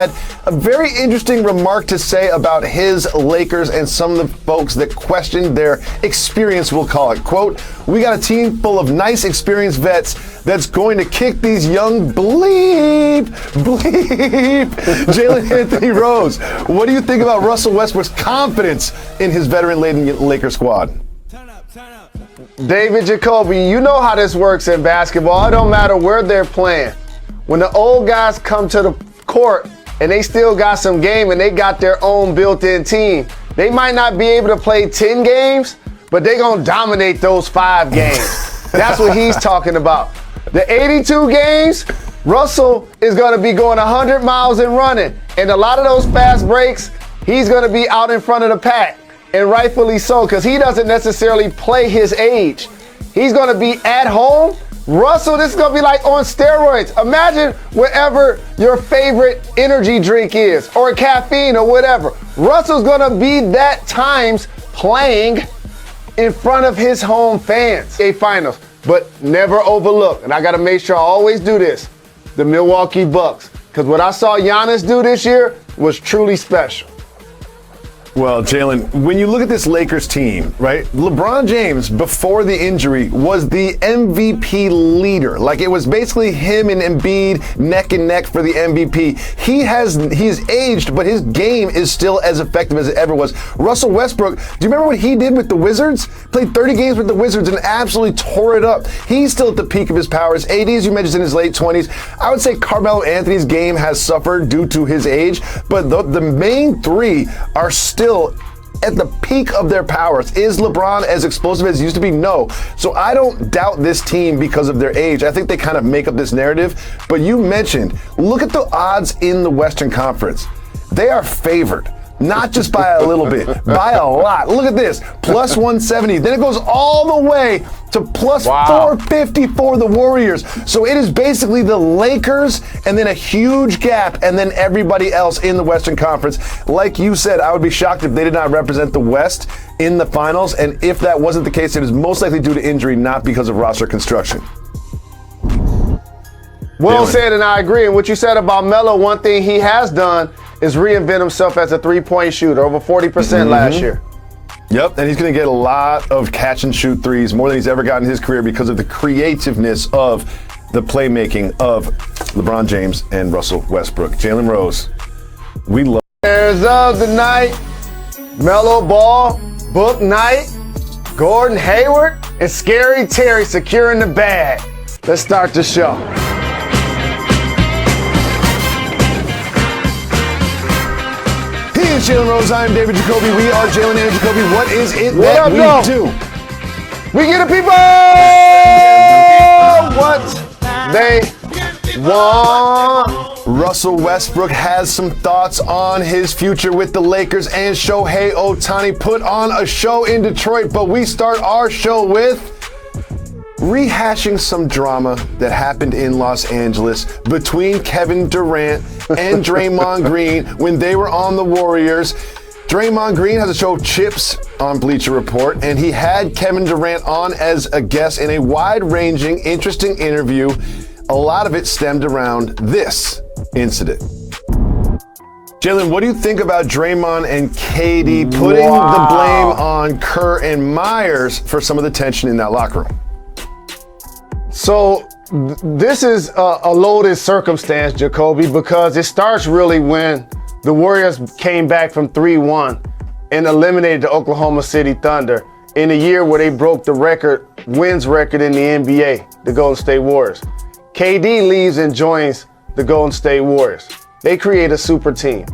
had a very interesting remark to say about his Lakers and some of the folks that questioned their experience, we'll call it. Quote, "We got a team full of nice, experienced vets that's going to kick these young bleep Jalen Anthony Rose. What do you think about Russell Westbrook's confidence in his veteran-laden Lakers squad?" David Jacoby, you know how this works in basketball. It don't matter where they're playing. When the old guys come to the court and they still got some game and they got their own built-in team, they might not be able to play 10 games, but they're going to dominate those 5 games. That's what he's talking about. The 82 games, Russell is going to be going 100 miles and running. And a lot of those fast breaks, he's going to be out in front of the pack. And rightfully so, because he doesn't necessarily play his age. He's going to be at home. Russell, this is going to be like on steroids. Imagine wherever your favorite energy drink is, or caffeine or whatever. Russell's going to be that times playing in front of his home fans. A finals, but never overlook, and I got to make sure I always do this, the Milwaukee Bucks. Because what I saw Giannis do this year was truly special. Well, Jalen, when you look at this Lakers team, right, LeBron James, before the injury, was the MVP leader. Like, it was basically him and Embiid neck and neck for the MVP. He's aged, but his game is still as effective as it ever was. Russell Westbrook, do you remember what he did with the Wizards? Played 30 games with the Wizards and absolutely tore it up. He's still at the peak of his powers. AD, as you mentioned, is in his late 20s. I would say Carmelo Anthony's game has suffered due to his age, but the main three are still at the peak of their powers. Is LeBron as explosive as he used to be? No. So I don't doubt this team because of their age. I think they kind of make up this narrative. But you mentioned, look at the odds in the Western Conference. They are favored. Not just by a little bit, by a lot. Look at this, plus 170. Then it goes all the way to plus 450 for the Warriors. So it is basically the Lakers and then a huge gap and then everybody else in the Western Conference. Like you said, I would be shocked if they did not represent the West in the finals. And if that wasn't the case, it is most likely due to injury, not because of roster construction. Well said, and I agree. And what you said about Melo, one thing he has done is reinvent himself as a three-point shooter, over 40% last year. Yep, and he's going to get a lot of catch-and-shoot threes, more than he's ever gotten in his career because of the creativeness of the playmaking of LeBron James and Russell Westbrook. Jalen Rose, we love. Players of the night, Melo Ball, Book Knight, Gordon Hayward, and Scary Terry securing the bag. Let's start the show. He is Jalen Rose. I'm David Jacoby. We are Jalen and Jacoby. What is it that we do? We get the people what they want. Russell Westbrook has some thoughts on his future with the Lakers, and Shohei Ohtani put on a show in Detroit. But we start our show with rehashing some drama that happened in Los Angeles between Kevin Durant and Draymond Green when they were on the Warriors. Draymond Green has a show, Chips, on Bleacher Report, and he had Kevin Durant on as a guest in a wide-ranging, interesting interview. A lot of it stemmed around this incident. Jalen, what do you think about Draymond and KD putting the blame on Kerr and Myers for some of the tension in that locker room? So this is a loaded circumstance, Jacoby, because it starts really when the Warriors came back from 3-1 and eliminated the Oklahoma City Thunder in a year where they broke the wins record in the NBA, the Golden State Warriors. KD leaves and joins the Golden State Warriors. They create a super team.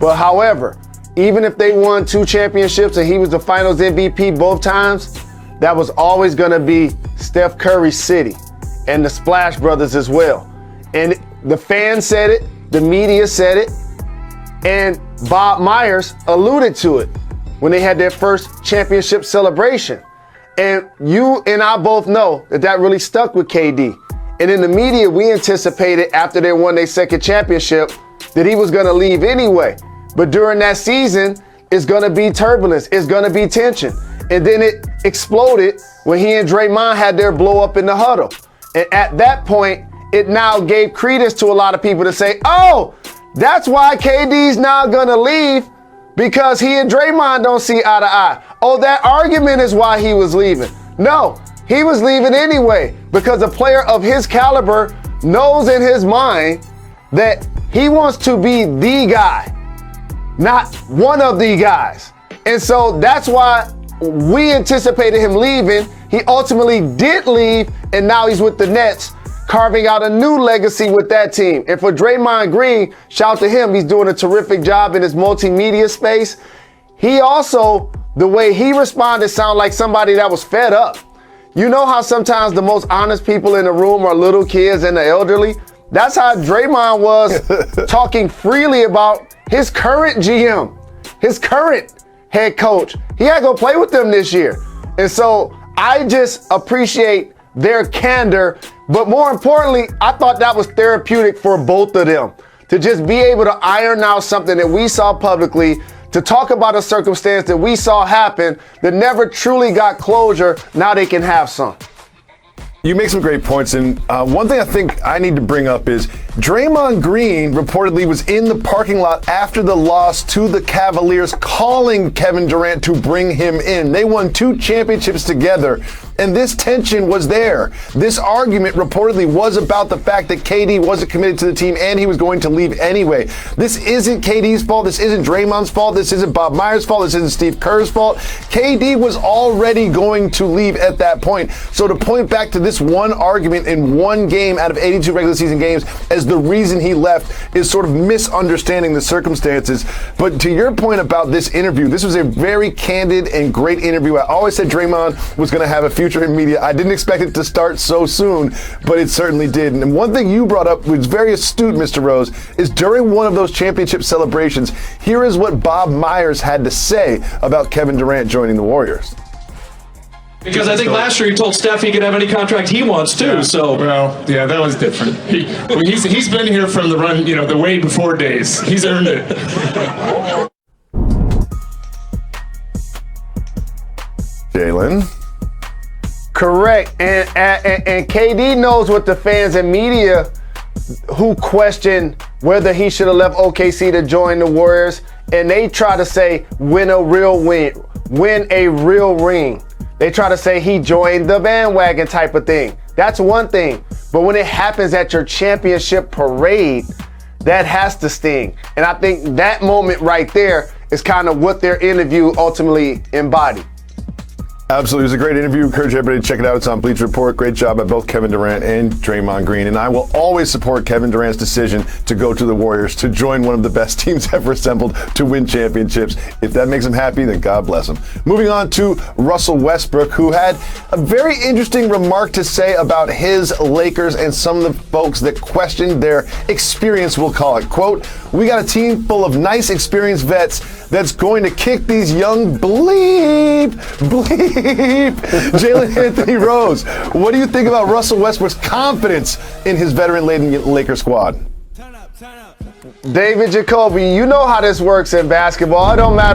But however, even if they won 2 championships and he was the finals MVP both times, that was always going to be Steph Curry's city and the Splash Brothers as well. And the fans said it, the media said it, and Bob Myers alluded to it when they had their first championship celebration. And you and I both know that really stuck with KD. And in the media, we anticipated after they won their second championship that he was going to leave anyway. But during that season, it's going to be turbulence. It's going to be tension. And then it exploded when he and Draymond had their blow up in the huddle. And at that point, it now gave credence to a lot of people to say, oh, That's why KD's not gonna leave, because he and Draymond don't see eye to eye. Oh, that argument is why he was leaving. No, he was leaving anyway, because a player of his caliber knows in his mind that he wants to be the guy, not one of the guys. And so that's why we anticipated him leaving. He ultimately did leave, and now he's with the Nets, carving out a new legacy with that team. And for Draymond Green, shout out to him. He's doing a terrific job in his multimedia space. He also, the way he responded, sounded like somebody that was fed up. You know how sometimes the most honest people in the room are little kids and the elderly? That's how Draymond was talking freely about his current GM, his current head coach. He had to go play with them this year. And so I just appreciate their candor. But more importantly, I thought that was therapeutic for both of them to just be able to iron out something that we saw publicly, to talk about a circumstance that we saw happen that never truly got closure. Now they can have some. You make some great points, and one thing I think I need to bring up is Draymond Green reportedly was in the parking lot after the loss to the Cavaliers, calling Kevin Durant to bring him in. They won 2 championships together, and this tension was there. This argument reportedly was about the fact that KD wasn't committed to the team and he was going to leave anyway. This isn't KD's fault. This isn't Draymond's fault. This isn't Bob Myers' fault. This isn't Steve Kerr's fault. KD was already going to leave at that point. So to point back to this one argument in one game out of 82 regular season games as the reason he left is sort of misunderstanding the circumstances. But to your point about this interview, this was a very candid and great interview. I always said Draymond was going to have a future in media. I didn't expect it to start so soon, but it certainly did. And one thing you brought up, which was very astute, Mr. Rose, is during one of those championship celebrations, here is what Bob Myers had to say about Kevin Durant joining the Warriors. Because I think last year he told Steph he could have any contract he wants too. Yeah. So well, yeah, that was different. He's been here from the run, the way before days. He's earned it. Jalen. Correct. And KD knows what the fans and media who question whether he should have left OKC to join the Warriors, and they try to say win a real ring. They try to say he joined the bandwagon type of thing. That's one thing. But when it happens at your championship parade, that has to sting. And I think that moment right there is kind of what their interview ultimately embodied. Absolutely. It was a great interview. Encourage everybody to check it out. It's on Bleacher Report. Great job by both Kevin Durant and Draymond Green. And I will always support Kevin Durant's decision to go to the Warriors, to join one of the best teams ever assembled to win championships. If that makes him happy, then God bless him. Moving on to Russell Westbrook, who had a very interesting remark to say about his Lakers and some of the folks that questioned their experience, we'll call it. Quote, "We got a team full of nice, experienced vets that's going to kick these young bleep. Jalen Anthony Rose, what do you think about Russell Westbrook's confidence in his veteran-laden Lakers squad?" David Jacoby, you know how this works in basketball. It don't matter